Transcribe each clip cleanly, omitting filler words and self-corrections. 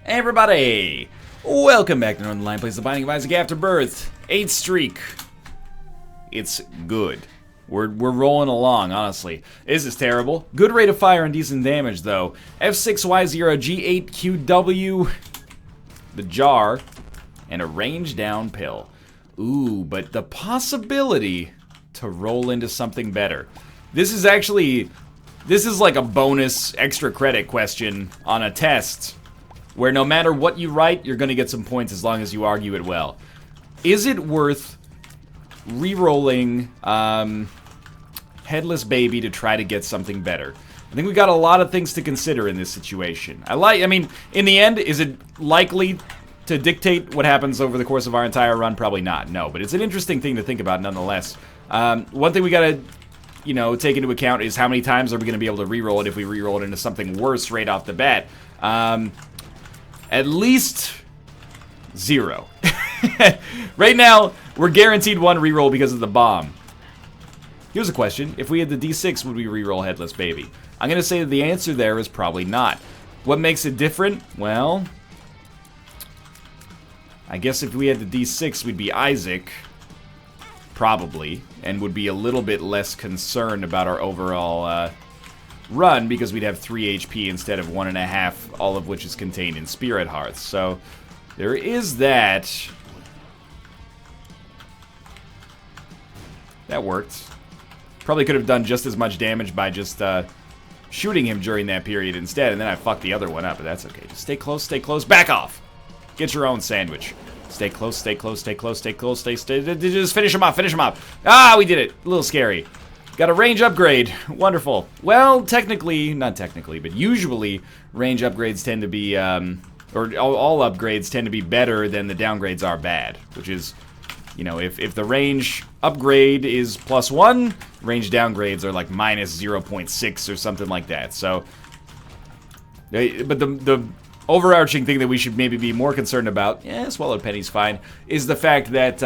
Hey everybody! Welcome back to Northern Line Plays The Binding of Isaac Afterbirth. 8th streak. It's good. We're rolling along, honestly. This is terrible. Good rate of fire and decent damage, though. F6Y0 G8QW, the jar, and a range down pill. Ooh, but the possibility to roll into something better. This is like a bonus extra credit question on a test, where no matter what you write, you're going to get some points as long as you argue it well. Is it worth re-rolling Headless Baby to try to get something better? I think we got a lot of things to consider in this situation. I mean, in the end, is it likely to dictate what happens over the course of our entire run? Probably not, no. But it's an interesting thing to think about nonetheless. One thing we gotta, take into account is how many times are we gonna be able to re-roll it if we re-roll it into something worse right off the bat. At least 0. Right now, we're guaranteed 1 reroll because of the bomb. Here's a question. If we had the D6, would we reroll Headless Baby? I'm going to say that the answer there is probably not. What makes it different? Well, I guess if we had the D6, we'd be Isaac. Probably. And would be a little bit less concerned about our overall run, because we'd have 3 HP instead of 1.5, all of which is contained in Spirit Hearts. So there is that. That worked. Probably could have done just as much damage by just shooting him during that period instead, and then I fucked the other one up, but that's okay. Just stay close, back off. Get your own sandwich. Stay close, stay close, just finish him off, Ah, we did it. A little scary. Got a range upgrade. Wonderful. Well, not technically, but usually range upgrades tend to be, or all upgrades tend to be better than the downgrades are bad, which is, if the range upgrade is +1, range downgrades are like -0.6 or something like that. So, but the overarching thing that we should maybe be more concerned about, Swallowed Penny's fine, is the fact that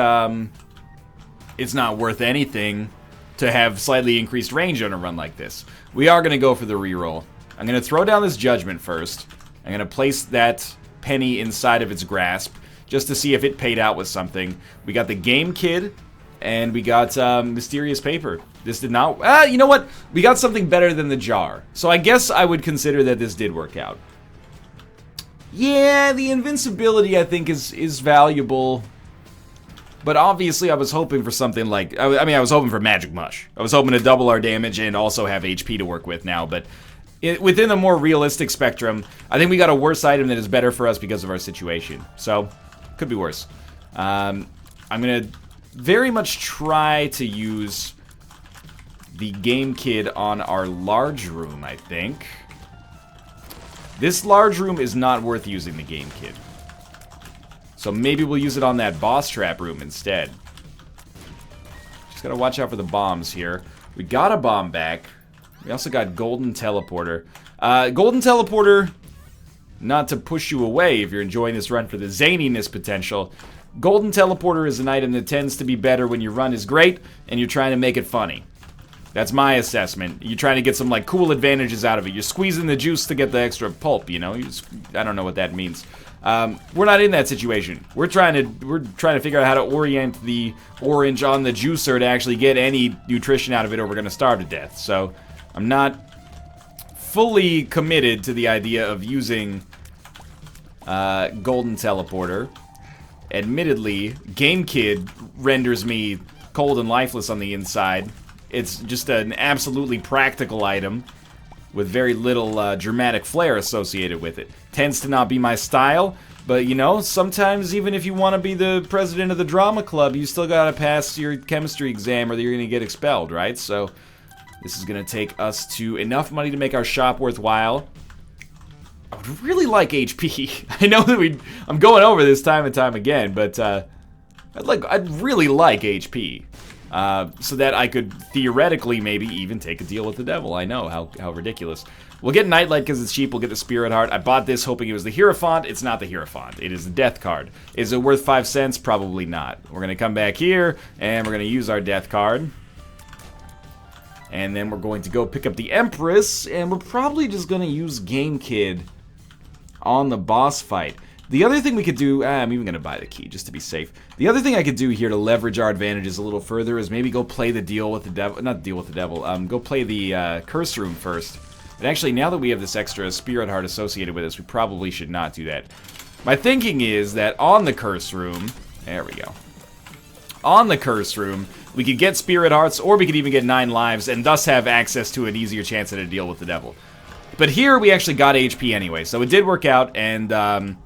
it's not worth anything to have slightly increased range on a run like this. We are going to go for the reroll. I'm going to throw down this Judgment first. I'm going to place that penny inside of its grasp, just to see if it paid out with something. We got the Game Kid, and we got Mysterious Paper. This did not... you know what? We got something better than the jar. So I guess I would consider that this did work out. Yeah, the invincibility, I think, is valuable. But obviously, I was hoping for something like... I was hoping for Magic Mush. I was hoping to double our damage and also have HP to work with now, but... within the more realistic spectrum, I think we got a worse item that is better for us because of our situation. So, could be worse. I'm going to very much try to use the Game Kid on our large room, I think. This large room is not worth using the Game Kid. So maybe we'll use it on that boss trap room instead. Just gotta watch out for the bombs here. We got a bomb back. We also got Golden Teleporter. Golden Teleporter, not to push you away if you're enjoying this run for the zaniness potential, Golden Teleporter is an item that tends to be better when your run is great and you're trying to make it funny. That's my assessment. You're trying to get some, cool advantages out of it. You're squeezing the juice to get the extra pulp, I don't know what that means. We're not in that situation. We're trying to figure out how to orient the orange on the juicer to actually get any nutrition out of it, or we're going to starve to death. So, I'm not fully committed to the idea of using Golden Teleporter. Admittedly, Game Kid renders me cold and lifeless on the inside. It's just an absolutely practical item with very little dramatic flair associated with it. Tends to not be my style, but sometimes even if you want to be the president of the drama club, you still gotta pass your chemistry exam or you're gonna get expelled, right? So this is gonna take us to enough money to make our shop worthwhile. I would really like HP. I know that I'm going over this time and time again, but I'd really like HP. So that I could theoretically maybe even take a deal with the devil. I know, how ridiculous. We'll get Nightlight because it's cheap. We'll get the Spirit Heart. I bought this hoping it was the Hierophant. It's not the Hierophant. It is the Death card. Is it worth 5 cents? Probably not. We're going to come back here, and we're going to use our Death card. And then we're going to go pick up the Empress, and we're probably just going to use Game Kid on the boss fight. The other thing we could do, I'm even going to buy the key just to be safe. The other thing I could do here to leverage our advantages a little further is maybe go play the deal with the devil, not deal with the devil, go play the curse room first. And actually, now that we have this extra spirit heart associated with us, we probably should not do that. My thinking is that on the curse room, there we go. On the curse room, we could get spirit hearts, or we could even get 9 lives, and thus have access to an easier chance at a deal with the devil. But here, we actually got HP anyway, so it did work out, and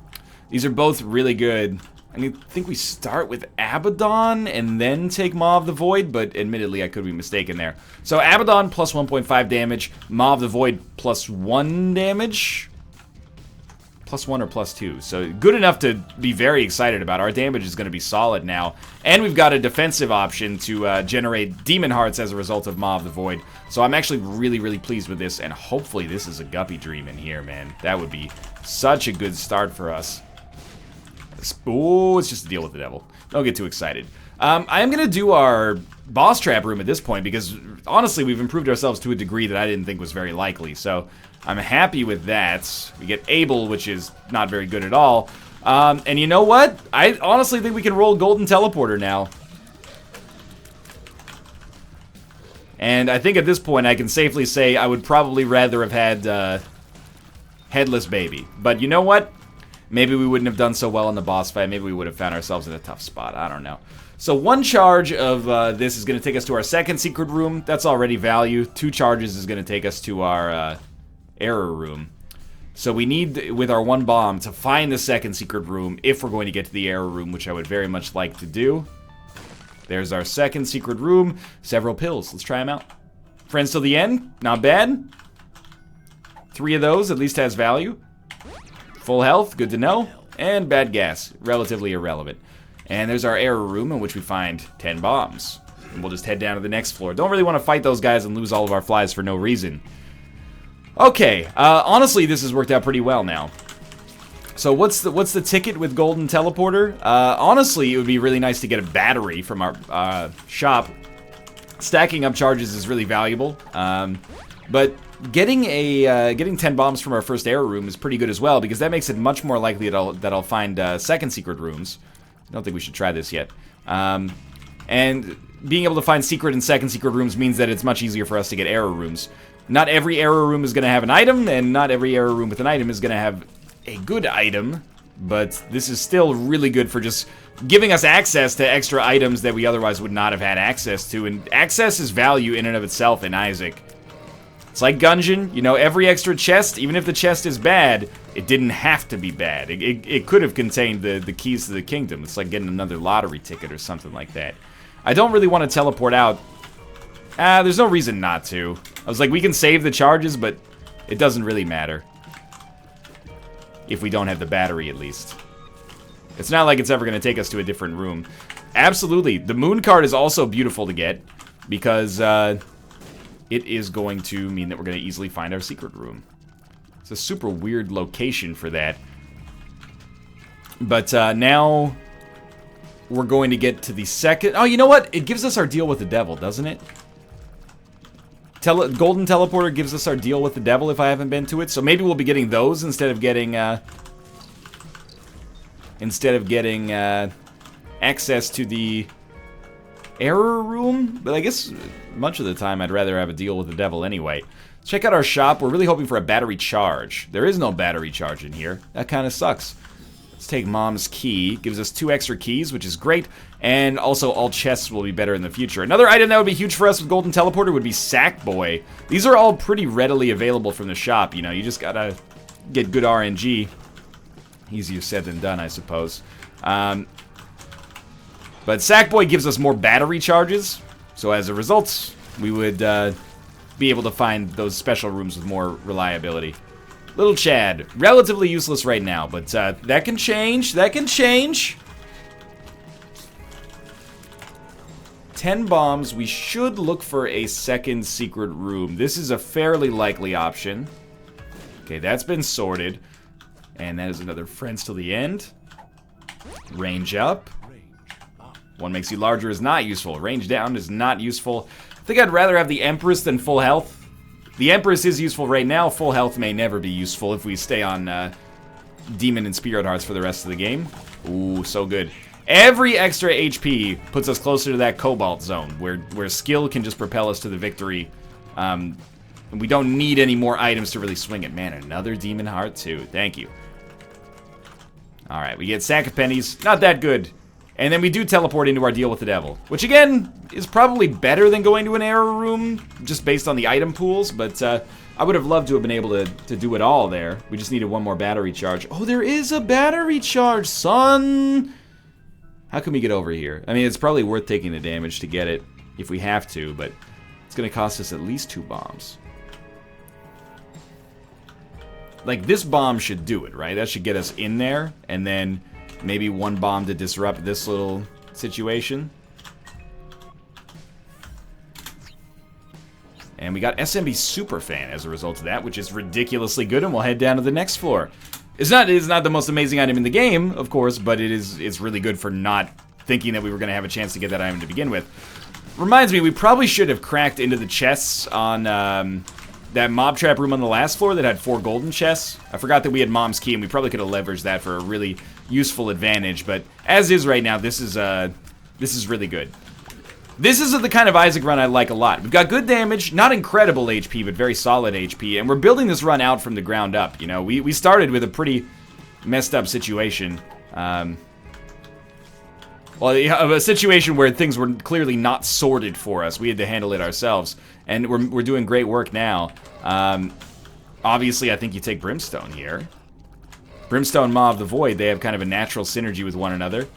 these are both really good. I think we start with Abaddon and then take Maw of the Void, but admittedly I could be mistaken there. So Abaddon plus 1.5 damage, Maw of the Void plus 1 damage. Plus 1 or plus 2. So good enough to be very excited about. Our damage is going to be solid now. And we've got a defensive option to generate Demon Hearts as a result of Maw of the Void. So I'm actually really, really pleased with this. And hopefully this is a Guppy Dream in here, man. That would be such a good start for us. Oh, it's just a deal with the devil. Don't get too excited. I am going to do our boss trap room at this point because, honestly, we've improved ourselves to a degree that I didn't think was very likely. So I'm happy with that. We get Abel, which is not very good at all. And you know what? I honestly think we can roll Golden Teleporter now. And I think at this point I can safely say I would probably rather have had Headless Baby. But you know what? Maybe we wouldn't have done so well in the boss fight. Maybe we would have found ourselves in a tough spot. I don't know. So 1 charge of this is going to take us to our second secret room. That's already value. 2 charges is going to take us to our error room. So we need, with our 1 bomb, to find the second secret room if we're going to get to the error room, which I would very much like to do. There's our second secret room. Several pills. Let's try them out. Friends till the end. Not bad. 3 of those at least has value. Full health, good to know. And bad gas, relatively irrelevant. And there's our error room in which we find 10 bombs. And we'll just head down to the next floor. Don't really want to fight those guys and lose all of our flies for no reason. Okay, honestly, this has worked out pretty well now. So what's the ticket with Golden Teleporter? Honestly, it would be really nice to get a battery from our shop. Stacking up charges is really valuable. But getting 10 bombs from our first error room is pretty good as well, because that makes it much more likely that I'll find second secret rooms. I don't think we should try this yet. And being able to find secret and second secret rooms means that it's much easier for us to get error rooms. Not every error room is going to have an item, and not every error room with an item is going to have a good item, but this is still really good for just giving us access to extra items that we otherwise would not have had access to, and access is value in and of itself in Isaac. It's like Gungeon, you know, every extra chest, even if the chest is bad, it didn't have to be bad. It could have contained the keys to the kingdom. It's like getting another lottery ticket or something like that. I don't really want to teleport out. There's no reason not to. I was like, we can save the charges, but it doesn't really matter. If we don't have the battery, at least. It's not like it's ever going to take us to a different room. Absolutely. The moon card is also beautiful to get, because it is going to mean that we're going to easily find our secret room. It's a super weird location for that. But now we're going to get to the second... Oh, you know what? It gives us our deal with the devil, doesn't it? Golden Teleporter gives us our deal with the devil if I haven't been to it. So maybe we'll be getting those instead of getting access to the error room. But I guess much of the time I'd rather have a deal with the devil anyway. Check out our shop. We're really hoping for a battery charge. There is no battery charge in here. That kind of sucks. Let's take Mom's key. Gives us 2 extra keys, which is great. And also, all chests will be better in the future. Another item that would be huge for us with Golden Teleporter would be Sackboy. These are all pretty readily available from the shop, you know. You just gotta get good RNG. Easier said than done, I suppose. But Sackboy gives us more battery charges. So as a result, we would be able to find those special rooms with more reliability. Little Chad, relatively useless right now, but that can change. That can change. 10 bombs. We should look for a second secret room. This is a fairly likely option. Okay, that's been sorted. And that is another friends till the end. Range up. One makes you larger is not useful. Range down is not useful. I think I'd rather have the Empress than full health. The Empress is useful right now. Full health may never be useful if we stay on Demon and Spirit Hearts for the rest of the game. Ooh, so good. Every extra HP puts us closer to that Cobalt zone, where skill can just propel us to the victory. And we don't need any more items to really swing it. Man, another Demon Heart too. Thank you. Alright, we get Sack of Pennies. Not that good. And then we do teleport into our deal with the devil. Which, again, is probably better than going to an error room, just based on the item pools. But I would have loved to have been able to do it all there. We just needed one more battery charge. Oh, there is a battery charge, son! How can we get over here? I mean, it's probably worth taking the damage to get it, if we have to, but it's going to cost us at least 2 bombs. Like, this bomb should do it, right? That should get us in there, and then maybe 1 bomb to disrupt this little situation. And we got SMB Superfan as a result of that, which is ridiculously good, and we'll head down to the next floor. It's not the most amazing item in the game, of course, but it's really good for not thinking that we were going to have a chance to get that item to begin with. Reminds me, we probably should have cracked into the chests on that mob trap room on the last floor that had 4 golden chests. I forgot that we had Mom's Key, and we probably could have leveraged that for a really useful advantage, but as is right now, this is really good. This is the kind of Isaac run I like a lot. We've got good damage, not incredible HP, but very solid HP, and we're building this run out from the ground up, you know? We started with a pretty messed up situation. Well, a situation where things were clearly not sorted for us. We had to handle it ourselves, and we're doing great work now. Obviously, I think you take Brimstone here. Brimstone, Maw of the Void, they have kind of a natural synergy with one another.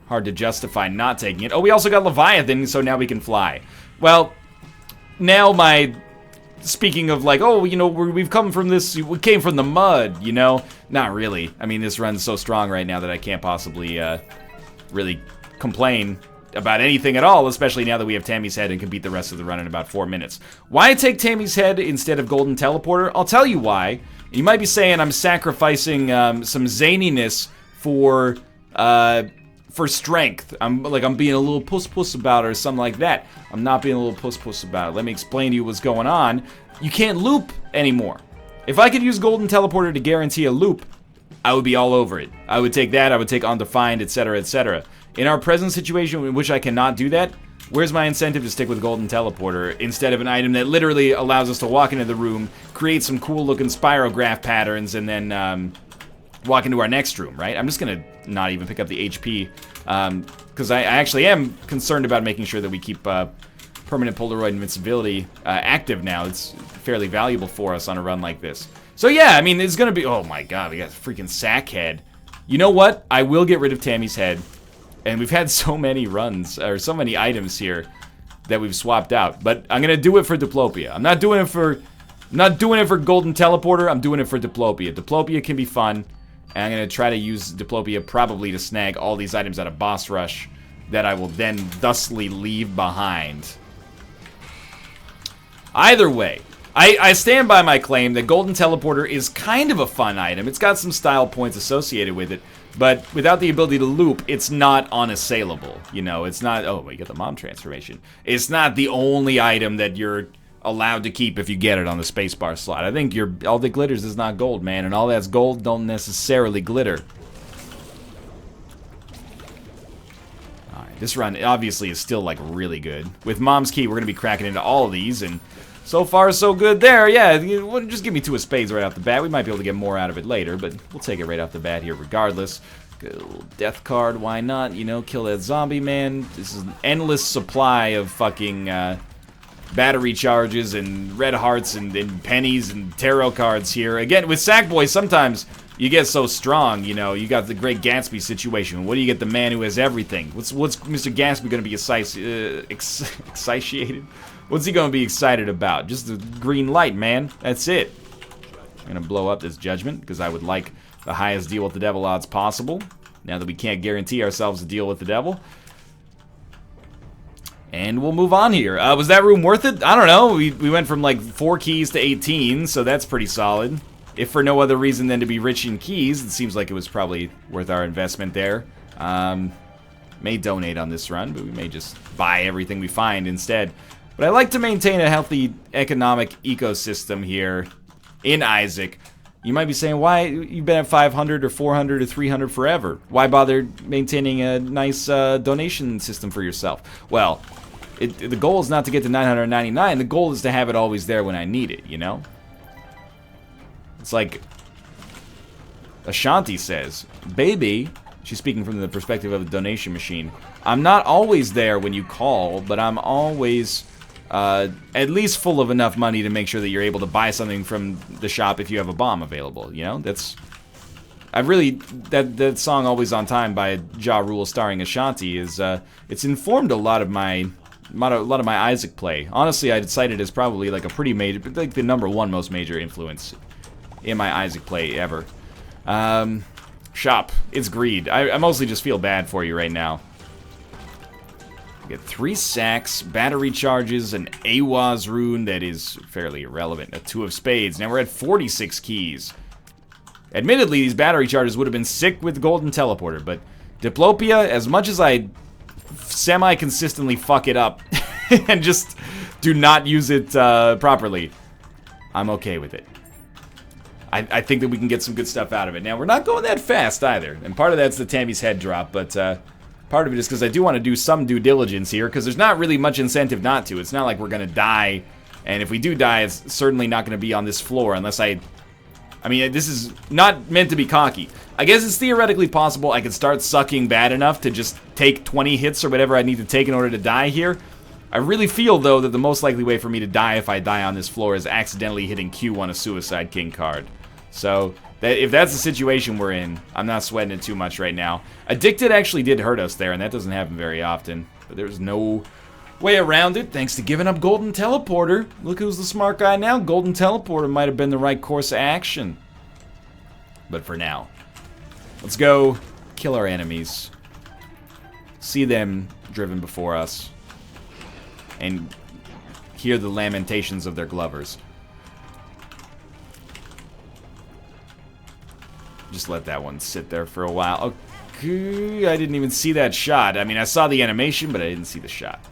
Hard to justify not taking it. Oh, we also got Leviathan, so now we can fly. Well, now speaking of like, oh, you know, we came from the mud, you know? Not really. I mean, this run's so strong right now that I can't possibly really complain about anything at all, especially now that we have Tammy's Head and can beat the rest of the run in about 4 minutes. Why take Tammy's Head instead of Golden Teleporter? I'll tell you why. You might be saying I'm sacrificing some zaniness for strength. I'm being a little puss-puss about it or something like that. I'm not being a little puss-puss about it. Let me explain to you what's going on. You can't loop anymore. If I could use Golden Teleporter to guarantee a loop, I would be all over it. I would take that, I would take Undefined, etc., etc. In our present situation in which I cannot do that, where's my incentive to stick with Golden Teleporter instead of an item that literally allows us to walk into the room, create some cool-looking spirograph patterns, and then walk into our next room, right? I'm just gonna not even pick up the HP, because I actually am concerned about making sure that we keep permanent Polaroid invincibility active now. It's fairly valuable for us on a run like this. So yeah, I mean, it's gonna be, oh my god, we got freaking Sack Head. You know what? I will get rid of Tammy's Head, and we've had so many runs, or so many items here that we've swapped out, but I'm gonna do it for Diplopia. I'm not doing it for Golden Teleporter, I'm doing it for Diplopia. Diplopia can be fun. And I'm going to try to use Diplopia probably to snag all these items at a boss rush that I will then thusly leave behind. Either way, I stand by my claim that Golden Teleporter is kind of a fun item. It's got some style points associated with it, but without the ability to loop, it's not unassailable. You know, it's not, oh, we got the Mom transformation. It's not the only item that you're allowed to keep if you get it on the spacebar slot. I think all that glitters is not gold, man, and all that's gold don't necessarily glitter. Alright, this run obviously is still, like, really good. With Mom's Key, we're gonna be cracking into all of these, and so far, so good there. Yeah, just give me 2 of spades right off the bat. We might be able to get more out of it later, but we'll take it right off the bat here regardless. Good little death card, why not? You know, kill that zombie, man. This is an endless supply of fucking, battery charges and red hearts and pennies and tarot cards here. Again, with Sackboy, sometimes you get so strong, you know, you got the Great Gatsby situation. What do you get the man who has everything? What's Mr. Gatsby going to be excited? What's he going to be excited about? Just the green light, man. That's it. I'm going to blow up this Judgment because I would like the highest deal with the devil odds possible, now that we can't guarantee ourselves a deal with the devil. And we'll move on here. Was that room worth it? I don't know. We went from like 4 keys to 18, so that's pretty solid. If for no other reason than to be rich in keys, it seems like it was probably worth our investment there. May donate on this run, but we may just buy everything we find instead. But I like to maintain a healthy economic ecosystem here in Isaac. You might be saying, why, you've been at 500 or 400 or 300 forever. Why bother maintaining a nice donation system for yourself? Well, the goal is not to get to 999. The goal is to have it always there when I need it, you know? It's like Ashanti says, baby, she's speaking from the perspective of a donation machine, I'm not always there when you call, but I'm always at least full of enough money to make sure that you're able to buy something from the shop if you have a bomb available, you know? That's... I really... That song, Always on Time by Ja Rule starring Ashanti is, it's informed a lot of my Isaac play. Honestly, I'd cite it as probably like a pretty major... like the #1 most major influence in my Isaac play ever. Shop. It's greed. I mostly just feel bad for you right now. Get 3 sacks, battery charges, an AWA's rune that is fairly irrelevant, a 2 of spades. Now we're at 46 keys. Admittedly, these battery charges would have been sick with Golden Teleporter, but Diplopia, as much as I semi-consistently fuck it up and just do not use it properly, I'm okay with it. I think that we can get some good stuff out of it. Now, we're not going that fast either, and part of that's the Tammy's head drop, but part of it is because I do want to do some due diligence here, because there's not really much incentive not to. It's not like we're going to die, and if we do die, it's certainly not going to be on this floor unless I mean, this is not meant to be cocky. I guess it's theoretically possible I could start sucking bad enough to just take 20 hits or whatever I need to take in order to die here. I really feel, though, that the most likely way for me to die if I die on this floor is accidentally hitting Q on a Suicide King card. So, if that's the situation we're in, I'm not sweating it too much right now. Addicted actually did hurt us there, and that doesn't happen very often. But there's no way around it, thanks to giving up Golden Teleporter. Look who's the smart guy now. Golden Teleporter might have been the right course of action. But for now, let's go kill our enemies. See them driven before us. And hear the lamentations of their glovers. Just let that one sit there for a while. Okay, I didn't even see that shot. I mean, I saw the animation, but I didn't see the shot.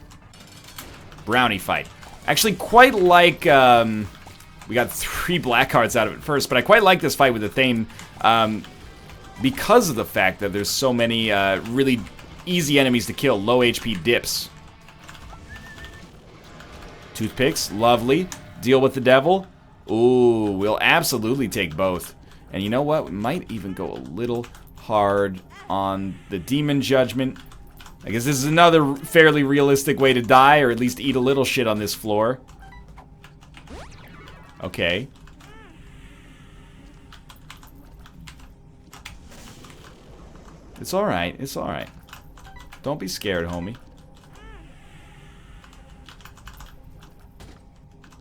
Brownie fight. Actually, quite like, we got 3 black cards out of it first, but I quite like this fight with the Thane, because of the fact that there's so many, really easy enemies to kill. Low HP dips. Toothpicks, lovely. Deal with the devil. Ooh, we'll absolutely take both. And you know what? We might even go a little hard on the Demon Judgment. I guess this is another fairly realistic way to die, or at least eat a little shit on this floor. Okay. It's alright, it's alright. Don't be scared, homie.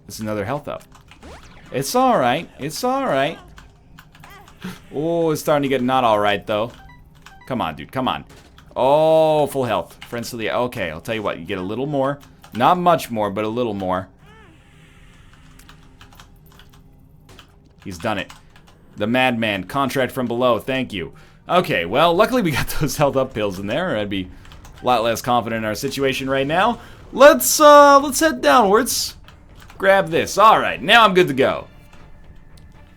It's another health up. It's alright, it's alright. Oh, it's starting to get not alright, though. Come on, dude, come on. Oh, full health. Friends to the... Okay, I'll tell you what, you get a little more. Not much more, but a little more. He's done it. The Madman, contract from below, thank you. Okay, well, luckily we got those health up pills in there, or I'd be a lot less confident in our situation right now. Let's head downwards. Grab this. Alright, now I'm good to go.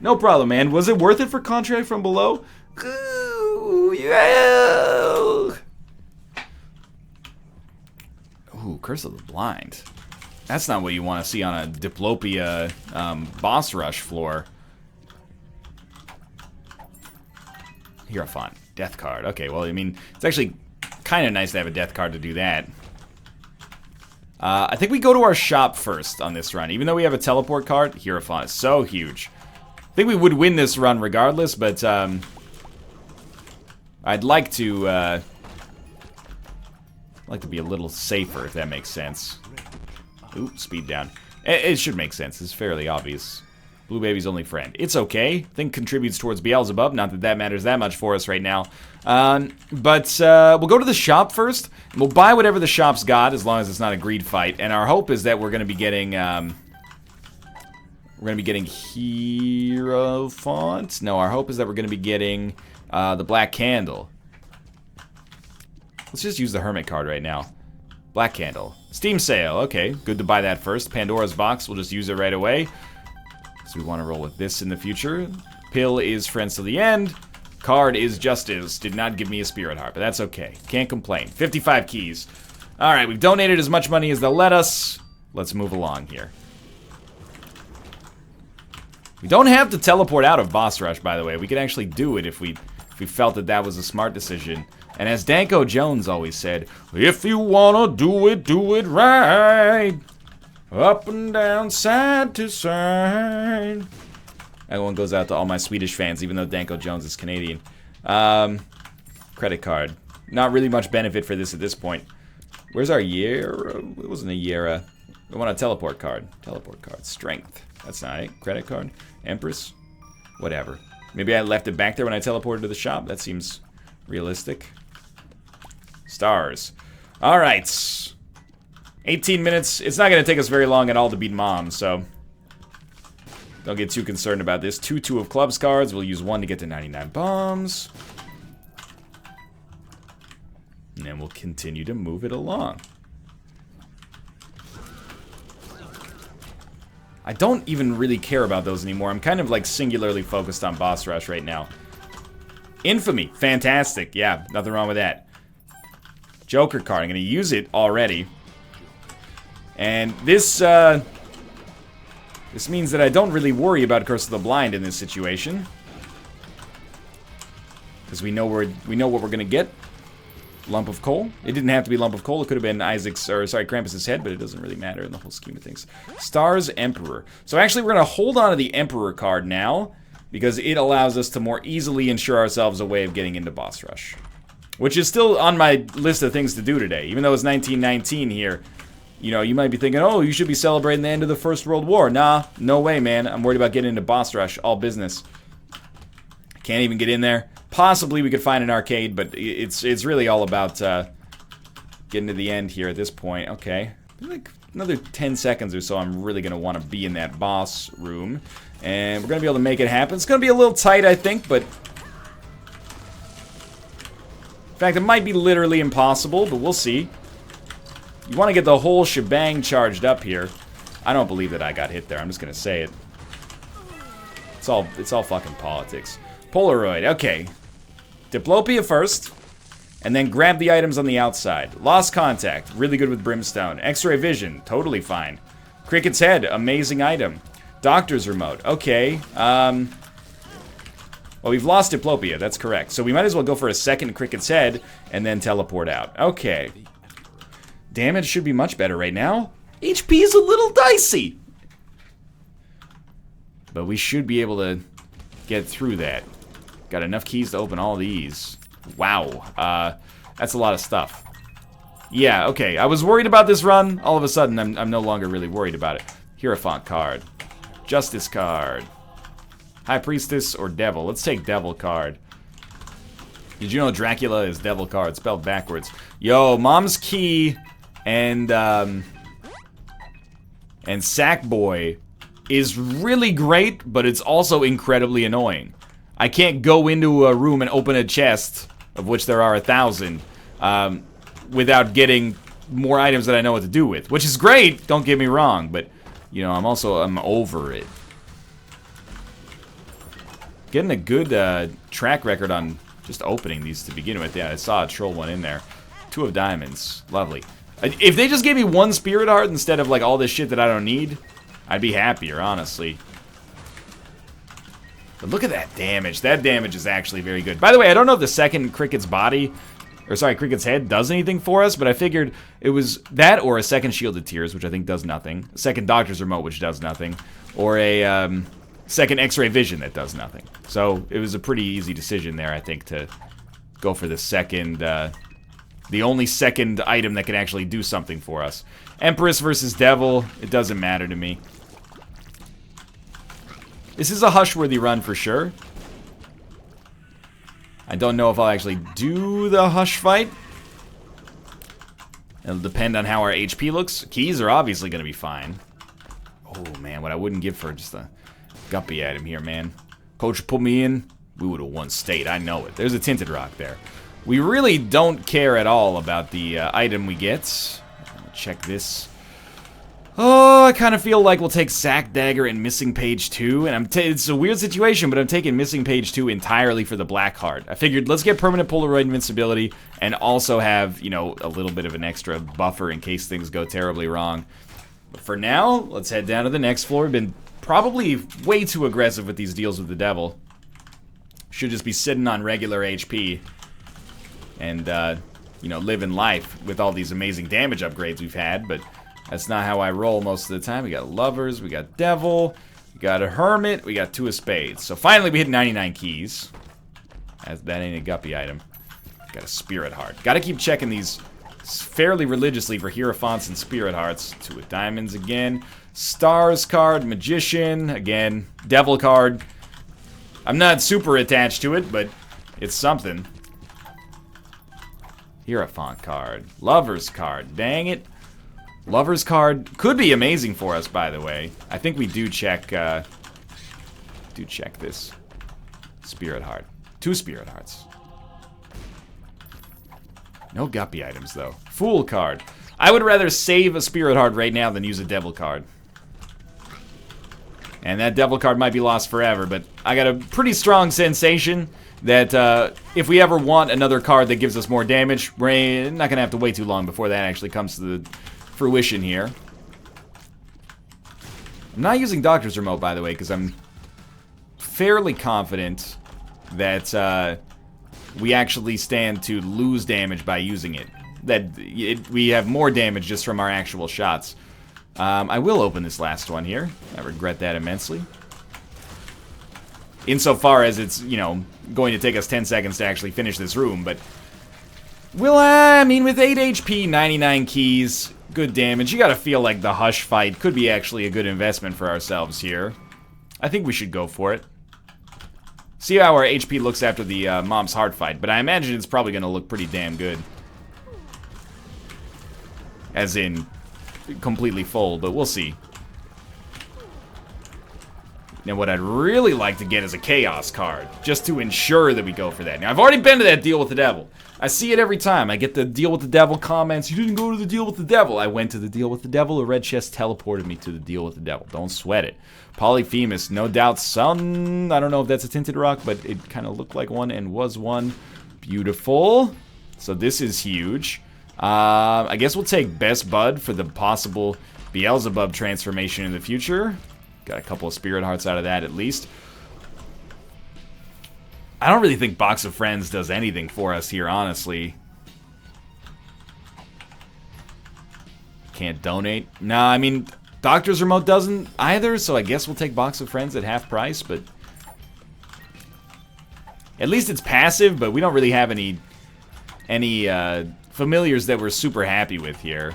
No problem, man. Was it worth it for contract from below? Ooh, yeah. Ooh, Curse of the Blind. That's not what you want to see on a Diplopia boss rush floor. Hierophant. Death card. Okay, well, I mean, it's actually kind of nice to have a death card to do that. I think we go to our shop first on this run. Even though we have a teleport card, Hierophant is so huge. I think we would win this run regardless, but I'd like to be a little safer, if that makes sense. Ooh, speed down. It should make sense. It's fairly obvious. Blue Baby's only friend. It's okay. I think contributes towards Beelzebub. Not that that matters that much for us right now. But we'll go to the shop first. And we'll buy whatever the shop's got, as long as it's not a greed fight. And our hope is that we're going to be getting... Hierophant. No, our hope is that we're going to be getting the Black Candle. Let's just use the Hermit card right now. Black Candle. Steam sale. Okay, good to buy that first. Pandora's Box. We'll just use it right away. So we want to roll with this in the future. Pill is friends to the end. Card is Justice. Did not give me a Spirit Heart, but that's okay. Can't complain. 55 keys. Alright, we've donated as much money as they'll let us. Let's move along here. We don't have to teleport out of Boss Rush, by the way. We could actually do it if we felt that that was a smart decision. And as Danko Jones always said, if you wanna do it right. Up and down, side to side. That one goes out to all my Swedish fans, even though Danko Jones is Canadian. Credit card. Not really much benefit for this at this point. Where's our Yera? It wasn't a Yera. I want a teleport card. Teleport card. Strength. That's not it. Credit card. Empress. Whatever. Maybe I left it back there when I teleported to the shop. That seems realistic. Stars. Alright. 18 minutes. It's not going to take us very long at all to beat Mom, so don't get too concerned about this. 2 of Clubs cards. We'll use 1 to get to 99 bombs. And then we'll continue to move it along. I don't even really care about those anymore. I'm kind of like singularly focused on Boss Rush right now. Infamy. Fantastic. Yeah, nothing wrong with that. Joker card. I'm going to use it already. And this means that I don't really worry about Curse of the Blind in this situation. Because we know what we're going to get. Lump of coal. It didn't have to be lump of coal. It could have been Krampus's head, but it doesn't really matter in the whole scheme of things. Stars Emperor. So actually we're going to hold on to the Emperor card now, because it allows us to more easily ensure ourselves a way of getting into Boss Rush. Which is still on my list of things to do today. Even though it's 1919 here, you know, you might be thinking, oh, you should be celebrating the end of the First World War. Nah, no way, man. I'm worried about getting into Boss Rush. All business. Can't even get in there. Possibly we could find an arcade, but it's really all about getting to the end here at this point. Okay. Like another 10 seconds or so, I'm really going to want to be in that boss room. And we're going to be able to make it happen. It's going to be a little tight, I think, but in fact, it might be literally impossible, but we'll see. You want to get the whole shebang charged up here. I don't believe that I got hit there. I'm just going to say it. It's all fucking politics. Polaroid, okay. Diplopia first, and then grab the items on the outside. Lost Contact, really good with Brimstone. X-Ray Vision, totally fine. Cricket's Head, amazing item. Doctor's Remote, okay. Well, we've lost Diplopia, that's correct. So we might as well go for a second Cricket's Head, and then teleport out. Okay. Damage should be much better right now. HP is a little dicey. But we should be able to get through that. Got enough keys to open all these. Wow. That's a lot of stuff. Yeah, okay. I was worried about this run. All of a sudden, I'm no longer really worried about it. Hierophant card. Justice card. High Priestess or Devil. Let's take Devil card. Did you know Dracula is Devil card, spelled backwards? Yo, Mom's Key and Sackboy is really great, but it's also incredibly annoying. I can't go into a room and open a chest, of which there are 1,000, without getting more items that I know what to do with. Which is great, don't get me wrong, but, you know, I'm over it. Getting a good track record on just opening these to begin with. Yeah, I saw a troll one in there. 2 of diamonds. Lovely. If they just gave me 1 spirit heart instead of, like, all this shit that I don't need, I'd be happier, honestly. But look at that damage. That damage is actually very good. By the way, I don't know if the second Cricket's body, or sorry, Cricket's head does anything for us, but I figured it was that or a second Shielded Tears, which I think does nothing. A second Doctor's Remote, which does nothing. Or a second X-Ray Vision that does nothing. So it was a pretty easy decision there, I think, to go for the second, the only second item that can actually do something for us. Empress versus Devil, it doesn't matter to me. This is a Hush-worthy run for sure. I don't know if I'll actually do the Hush fight. It'll depend on how our HP looks. Keys are obviously going to be fine. Oh, man, what I wouldn't give for just a guppy item here, man. Coach put me in, we would have won state. I know it. There's a Tinted Rock there. We really don't care at all about the item we get. Check this. Oh, I kind of feel like we'll take Sack Dagger and Missing Page 2, and it's a weird situation, but I'm taking Missing Page 2 entirely for the black card. I figured let's get permanent Polaroid invincibility and also have, you know, a little bit of an extra buffer in case things go terribly wrong. But for now, let's head down to the next floor. We've been probably way too aggressive with these deals with the devil. Should just be sitting on regular HP and, you know, living life with all these amazing damage upgrades we've had, but that's not how I roll most of the time. We got lovers, we got devil, we got a hermit, we got 2 of spades. So finally we hit 99 keys. That ain't a guppy item. Got a spirit heart. Gotta keep checking these fairly religiously for hierophants and spirit hearts. 2 of diamonds again. Stars card, magician, again. Devil card. I'm not super attached to it, but it's something. Hierophant card. Lovers card. Dang it. Lover's card could be amazing for us, by the way. I think we do check this. Spirit heart. 2 spirit hearts. No guppy items, though. Fool card. I would rather save a spirit heart right now than use a devil card. And that devil card might be lost forever, but I got a pretty strong sensation that if we ever want another card that gives us more damage, we're not going to have to wait too long before that actually comes to the fruition here. I'm not using Doctor's Remote, by the way, because I'm fairly confident that we actually stand to lose damage by using it. We have more damage just from our actual shots. I will open this last one here. I regret that immensely. Insofar as it's, you know, going to take us 10 seconds to actually finish this room, but well, I mean, with 8 HP, 99 keys, good damage, you gotta feel like the Hush fight could be actually a good investment for ourselves here. I think we should go for it. See how our HP looks after the Mom's Heart fight, but I imagine it's probably gonna look pretty damn good. As in, completely full, but we'll see. Now, what I'd really like to get is a Chaos card, just to ensure that we go for that. Now, I've already been to that deal with the devil. I see it every time. I get the deal with the devil comments. You didn't go to the deal with the devil. I went to the deal with the devil. A red chest teleported me to the deal with the devil. Don't sweat it. Polyphemus, no doubt some... I don't know if that's a tinted rock, but it kind of looked like one and was one. Beautiful. So this is huge. I guess we'll take Best Bud for the possible Beelzebub transformation in the future. Got a couple of spirit hearts out of that at least. I don't really think Box of Friends does anything for us here, honestly. Can't donate. Nah, I mean, Doctor's Remote doesn't either, so I guess we'll take Box of Friends at half price, but... At least it's passive, but we don't really have any familiars that we're super happy with here.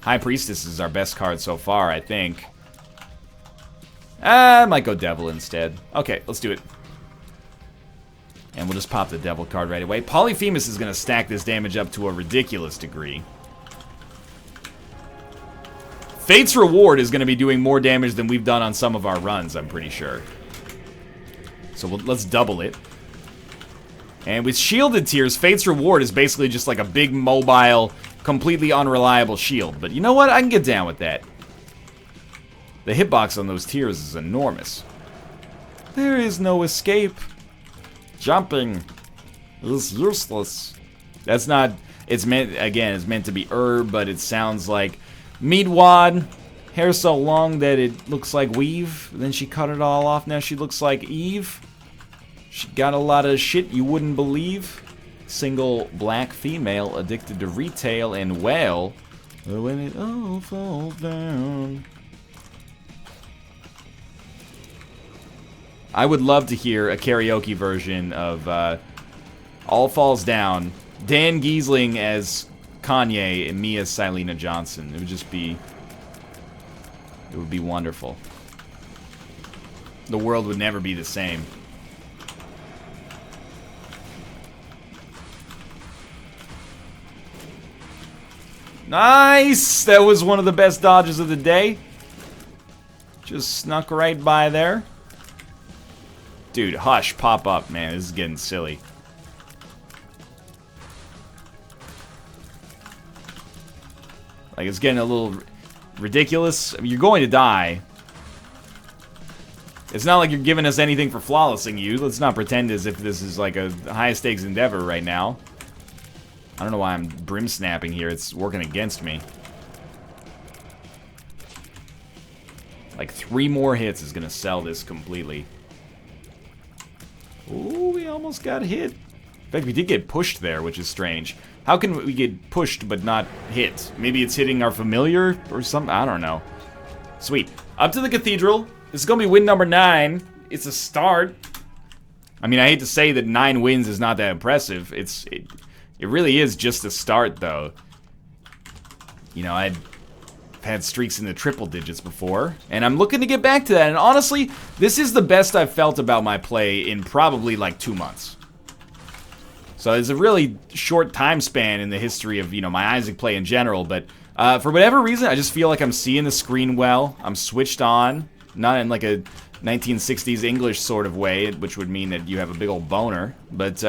High Priestess is our best card so far, I think. I might go Devil instead. Okay, let's do it. And we'll just pop the Devil card right away. Polyphemus is going to stack this damage up to a ridiculous degree. Fate's Reward is going to be doing more damage than we've done on some of our runs, I'm pretty sure. So let's double it. And with Shielded Tears, Fate's Reward is basically just like a big, mobile, completely unreliable shield. But you know what? I can get down with that. The hitbox on those tears is enormous. There is no escape. Jumping is useless. That's not... It's meant... Again, it's meant to be herb, but it sounds like... Meatwad. Hair so long that it looks like weave. Then she cut it all off. Now she looks like Eve. She got a lot of shit you wouldn't believe. Single black female addicted to retail and whale. When it all falls down. I would love to hear a karaoke version of All Falls Down. Dan Giesling as Kanye and me as Silena Johnson. It would just be... It would be wonderful. The world would never be the same. Nice! That was one of the best dodges of the day. Just snuck right by there. Dude, hush, pop up, man. This is getting silly. Like, it's getting a little ridiculous. I mean, you're going to die. It's not like you're giving us anything for flawlessing you. Let's not pretend as if this is like a high-stakes endeavor right now. I don't know why I'm brim snapping here. It's working against me. Like 3 more hits is gonna sell this completely. Ooh, we almost got hit. In fact, we did get pushed there, which is strange. How can we get pushed but not hit? Maybe it's hitting our familiar or something? I don't know. Sweet. Up to the cathedral. This is gonna be win number 9. It's a start. I mean, I hate to say that 9 wins is not that impressive. It really is just a start, though. You know, I've had streaks in the triple digits before, and I'm looking to get back to that. And honestly, this is the best I've felt about my play in probably like 2 months. So it's a really short time span in the history of, you know, my Isaac play in general, but for whatever reason, I just feel like I'm seeing the screen well. I'm switched on, not in like a 1960s English sort of way, which would mean that you have a big old boner, but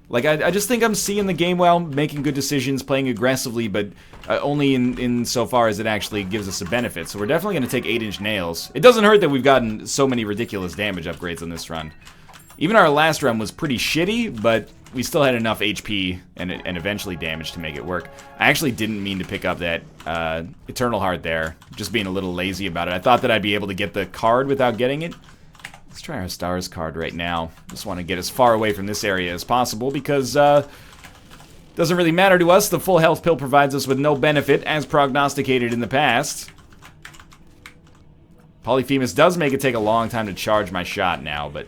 like, I just think I'm seeing the game well, making good decisions, playing aggressively, but only in so far as it actually gives us a benefit. So we're definitely going to take 8-inch nails. It doesn't hurt that we've gotten so many ridiculous damage upgrades on this run. Even our last run was pretty shitty, but we still had enough HP and eventually damage to make it work. I actually didn't mean to pick up that Eternal Heart there, just being a little lazy about it. I thought that I'd be able to get the card without getting it. Let's try our stars card right now. Just want to get as far away from this area as possible because doesn't really matter to us. The full health pill provides us with no benefit as prognosticated in the past. Polyphemus does make it take a long time to charge my shot now, but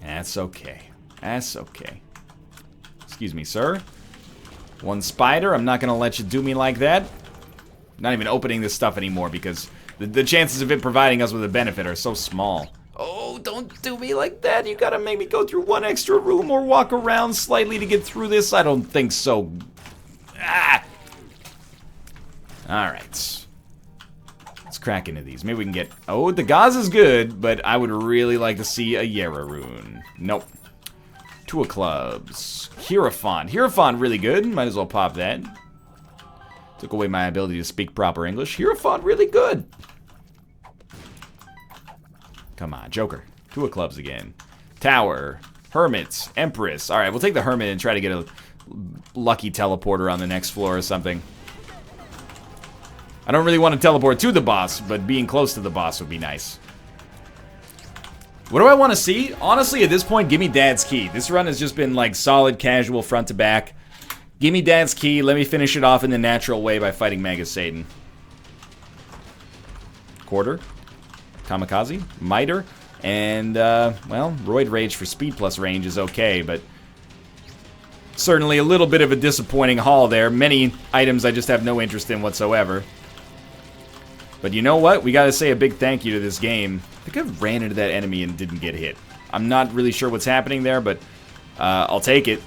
that's okay. That's okay. Excuse me, sir. 1 spider. I'm not going to let you do me like that. Not even opening this stuff anymore because the chances of it providing us with a benefit are so small. Oh, don't do me like that. You gotta make me go through 1 extra room or walk around slightly to get through this. I don't think so. Ah! Alright. Let's crack into these. Maybe we can get... Oh, the Gauze is good, but I would really like to see a Yera rune. Nope. 2 of clubs. Hierophant. Hierophant really good. Might as well pop that. Took away my ability to speak proper English. Hierophant really good. Come on, Joker. 2 of clubs again. Tower. Hermits. Empress. Alright, we'll take the Hermit and try to get a lucky teleporter on the next floor or something. I don't really want to teleport to the boss, but being close to the boss would be nice. What do I want to see? Honestly, at this point, give me Dad's Key. This run has just been like solid, casual, front to back. Give me Dad's Key. Let me finish it off in the natural way by fighting Mega Satan. Quarter. Kamikaze. Miter. And, well, Roid Rage for speed plus range is okay, but certainly a little bit of a disappointing haul there. Many items I just have no interest in whatsoever. But you know what? We gotta say a big thank you to this game. I think I ran into that enemy and didn't get hit. I'm not really sure what's happening there, but I'll take it.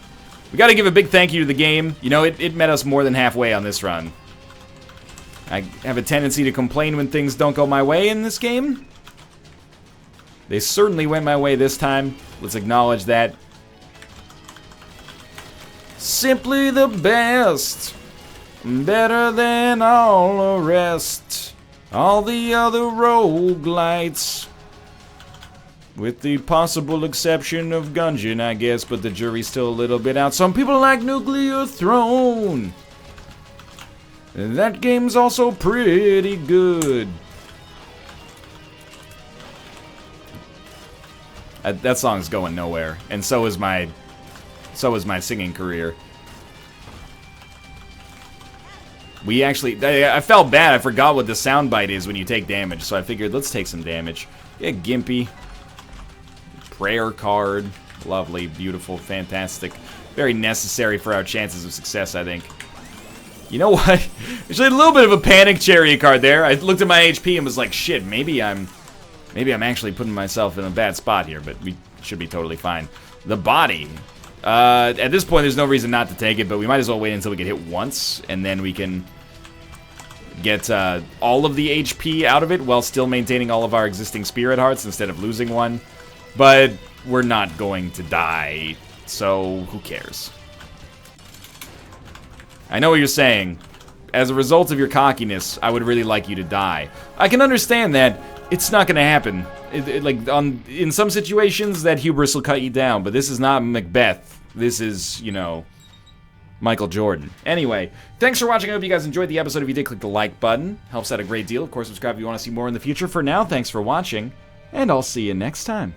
We gotta give a big thank you to the game. You know, it met us more than halfway on this run. I have a tendency to complain when things don't go my way in this game. They certainly went my way this time. Let's acknowledge that. Simply the best. Better than all the rest. All the other roguelites. With the possible exception of Gungeon, I guess, but the jury's still a little bit out. Some people like Nuclear Throne. And that game's also pretty good. That song's going nowhere, and so is my singing career. We actually, I felt bad. I forgot what the soundbite is when you take damage, so I figured let's take some damage. Yeah, Gimpy. Prayer card. Lovely, beautiful, fantastic. Very necessary for our chances of success, I think. You know what? Actually, a little bit of a panic chariot card there. I looked at my HP and was like, shit, maybe I'm actually putting myself in a bad spot here, but we should be totally fine. The body. At this point, there's no reason not to take it, but we might as well wait until we get hit once, and then we can get all of the HP out of it while still maintaining all of our existing spirit hearts instead of losing one. But we're not going to die, so who cares? I know what you're saying. As a result of your cockiness, I would really like you to die. I can understand that. It's not gonna happen. In some situations, that hubris will cut you down, but this is not Macbeth. This is, you know, Michael Jordan. Anyway, thanks for watching. I hope you guys enjoyed the episode. If you did, click the like button. Helps out a great deal. Of course, subscribe if you want to see more in the future. For now, thanks for watching, and I'll see you next time.